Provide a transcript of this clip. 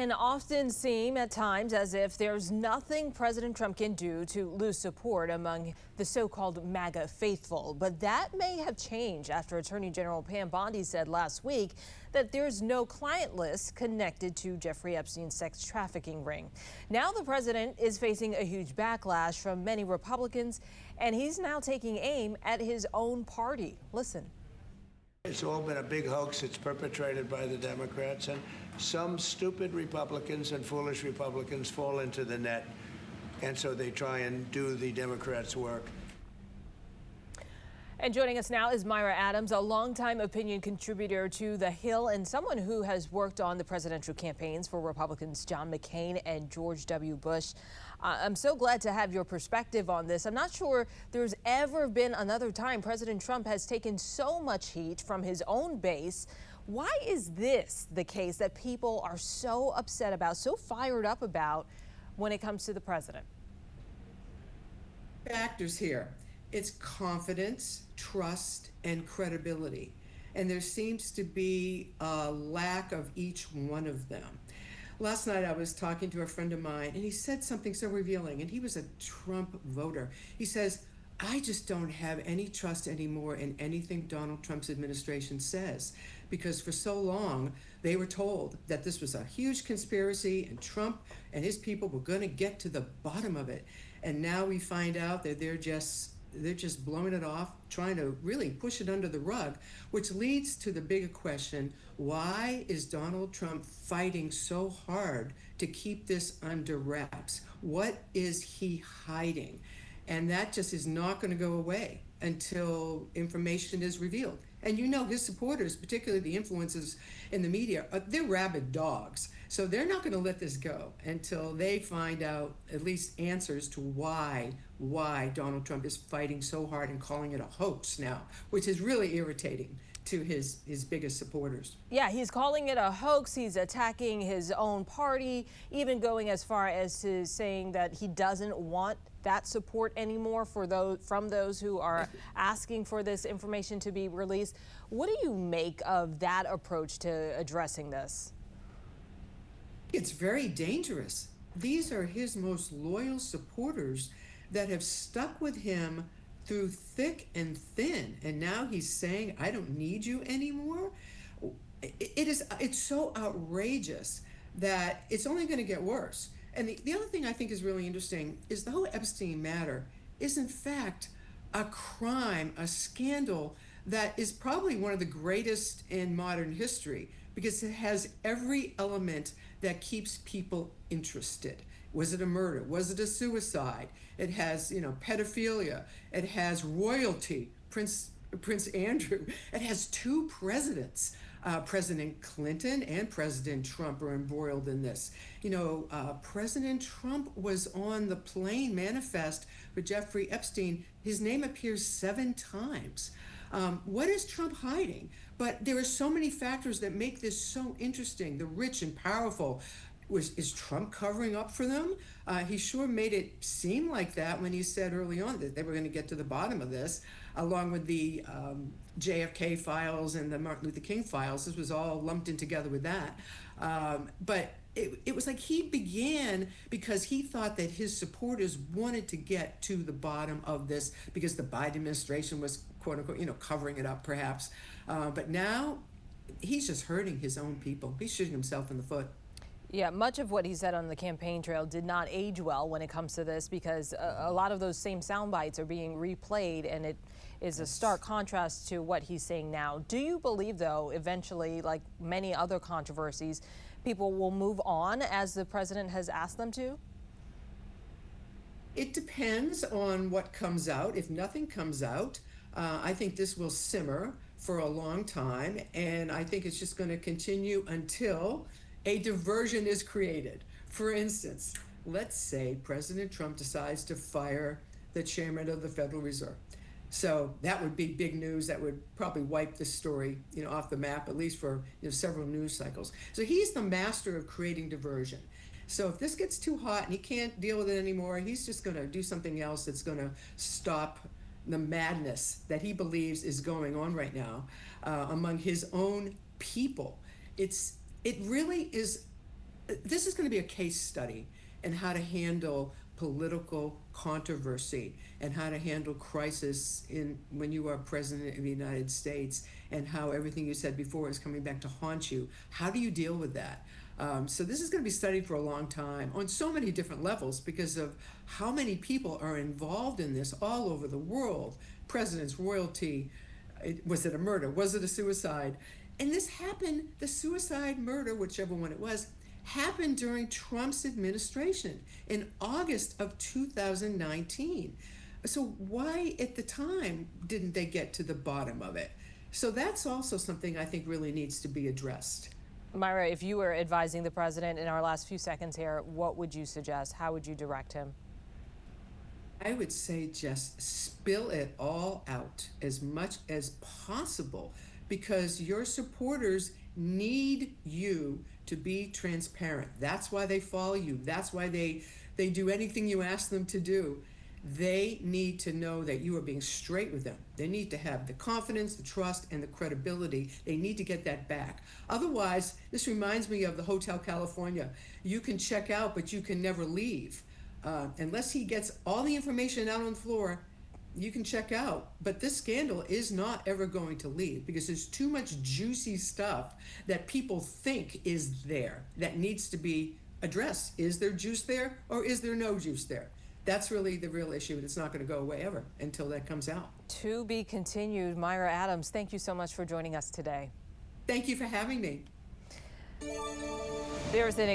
can often seem at times as if there's nothing President Trump can do to lose support among the so-called MAGA faithful. But that may have changed after Attorney General Pam Bondi said last week that there's no client list connected to Jeffrey Epstein's sex trafficking ring. Now the president is facing a huge backlash from many Republicans, and he's now taking aim at his own party. Listen. It's all been a big hoax. It's perpetrated by the Democrats, and some stupid Republicans and foolish Republicans fall into the net, and so they try and do the Democrats' work. And joining us now is Myra Adams, a longtime opinion contributor to The Hill and someone who has worked on the presidential campaigns for Republicans John McCain and George W. Bush. I'm so glad to have your perspective on this. I'm not sure there's ever been another time President Trump has taken so much heat from his own base. Why is this the case that people are so upset about, so fired up about when it comes to the president? Factors here. It's confidence, trust, and credibility. And there seems to be a lack of each one of them. Last night I was talking to a friend of mine, and he said something so revealing, and he was a Trump voter. He says, I just don't have any trust anymore in anything Donald Trump's administration says, because for so long they were told that this was a huge conspiracy and Trump and his people were going to get to the bottom of it. And now we find out that they're just blowing it off, trying to really push it under the rug, which leads to the bigger question, why is Donald Trump fighting so hard to keep this under wraps? What is he hiding? And that just is not going to go away until information is revealed. And you know his supporters, particularly the influencers in the media, they're rabid dogs. So they're not going to let this go until they find out at least answers to why Donald Trump is fighting so hard and calling it a hoax now, which is really irritating to his biggest supporters. Yeah, he's calling it a hoax. He's attacking his own party, even going as far as to saying that he doesn't want that support anymore from those who are asking for this information to be released. What do you make of that approach to addressing this? It's very dangerous. These are his most loyal supporters that have stuck with him through thick and thin, and now he's saying, I don't need you anymore. It's so outrageous that it's only going to get worse. And the other thing I think is really interesting is the whole Epstein matter is in fact a crime, a scandal that is probably one of the greatest in modern history, because it has every element that keeps people interested. Was it a murder? Was it a suicide? It has, pedophilia. It has royalty, Prince Andrew. It has two presidents. President Clinton and President Trump are embroiled in this. President Trump was on the plane manifest for Jeffrey Epstein. His name appears 7 times. What is Trump hiding? But there are so many factors that make this so interesting. The rich and powerful. Is Trump covering up for them? He sure made it seem like that when he said early on that they were going to get to the bottom of this, along with the JFK files and the Martin Luther King files. This was all lumped in together with that. But it was like he began because he thought that his supporters wanted to get to the bottom of this because the Biden administration was, quote unquote, covering it up perhaps. But now he's just hurting his own people. He's shooting himself in the foot. Yeah, much of what he said on the campaign trail did not age well when it comes to this, because a lot of those same sound bites are being replayed, and it is a stark contrast to what he's saying now. Do you believe, though, eventually, like many other controversies, people will move on as the president has asked them to? It depends on what comes out. If nothing comes out, I think this will simmer for a long time, and I think it's just going to continue until a diversion is created. For instance, let's say President Trump decides to fire the chairman of the Federal Reserve. So that would be big news. That would probably wipe this story, off the map, at least for several news cycles. So he's the master of creating diversion. So if this gets too hot and he can't deal with it anymore, he's just going to do something else that's going to stop the madness that he believes is going on right now among his own people. It really is This is going to be a case study in how to handle political controversy and how to handle crisis when you are president of the United States, and how everything you said before is coming back to haunt you. How do you deal with that? So this is going to be studied for a long time on so many different levels because of how many people are involved in this all over the world. Presidents, royalty. Was it a murder? Was it a suicide? And this happened, the suicide, murder, whichever one it was, happened during Trump's administration in August of 2019. So why at the time didn't they get to the bottom of it? So that's also something I think really needs to be addressed. Myra, if you were advising the president in our last few seconds here, what would you suggest? How would you direct him? I would say just spill it all out as much as possible, because your supporters need you to be transparent. That's why they follow you. That's why they do anything you ask them to do. They need to know that you are being straight with them. They need to have the confidence, the trust, and the credibility. They need to get that back. Otherwise, this reminds me of the Hotel California. You can check out, but you can never leave. Unless he gets all the information out on the floor, you can check out. But this scandal is not ever going to leave because there's too much juicy stuff that people think is there that needs to be addressed. Is there juice there, or is there no juice there? That's really the real issue, and it's not going to go away ever until that comes out. To be continued. Myra Adams, thank you so much for joining us today. Thank you for having me. There's an